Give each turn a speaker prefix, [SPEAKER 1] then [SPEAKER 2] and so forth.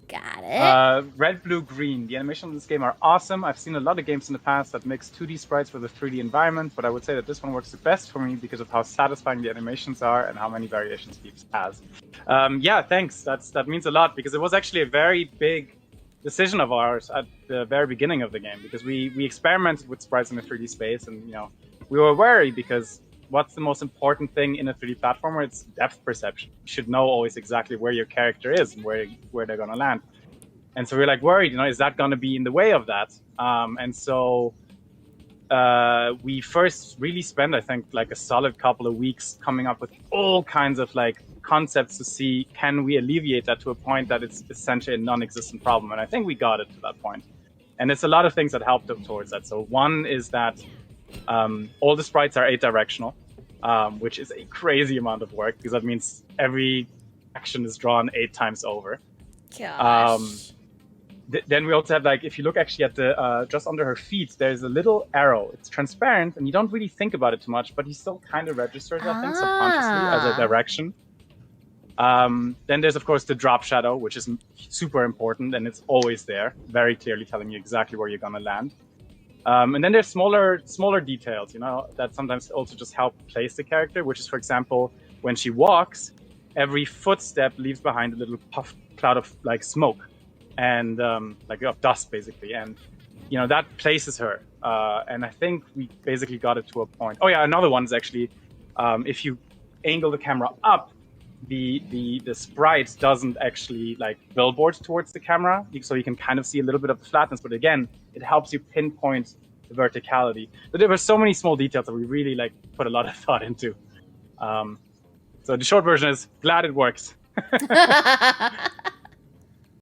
[SPEAKER 1] Got it.
[SPEAKER 2] Red, blue, green. The animations in this game are awesome. I've seen a lot of games in the past that mix 2D sprites with a 3D environment, but I would say that this one works the best for me because of how satisfying the animations are and how many variations each has. Yeah, thanks. That means a lot because it was actually a very big decision of ours at the very beginning of the game because we experimented with sprites in the 3D space, and we were wary because what's the most important thing in a 3D platformer? It's depth perception. You should know always exactly where your character is and where they're gonna land. And so we're like worried, is that gonna be in the way of that? And so we first really spent, I think, like a solid couple of weeks coming up with all kinds of like concepts to see, can we alleviate that to a point that it's essentially a non-existent problem? And I think we got it to that point. And it's a lot of things that helped towards that. So one is that all the sprites are 8-directional, which is a crazy amount of work because that means every action is drawn 8 times over.
[SPEAKER 1] Gosh.
[SPEAKER 2] Then we also have, like, if you look actually at the just under her feet, there's a little arrow. It's transparent, and you don't really think about it too much, but he still kind of registers, I think, subconsciously as a direction. Then there's, of course, the drop shadow, which is super important, and it's always there, very clearly telling you exactly where you're gonna land. And then there's smaller details, that sometimes also just help place the character, which is, for example, when she walks, every footstep leaves behind a little puff cloud of like smoke and like of dust, basically, and that places her. And I think we basically got it to a point. Oh yeah, another one is actually if you angle the camera up, the sprite doesn't actually like billboard towards the camera, so you can kind of see a little bit of the flatness, but again, it helps you pinpoint the verticality. But there were so many small details that we really like put a lot of thought into. So the short version is glad it works.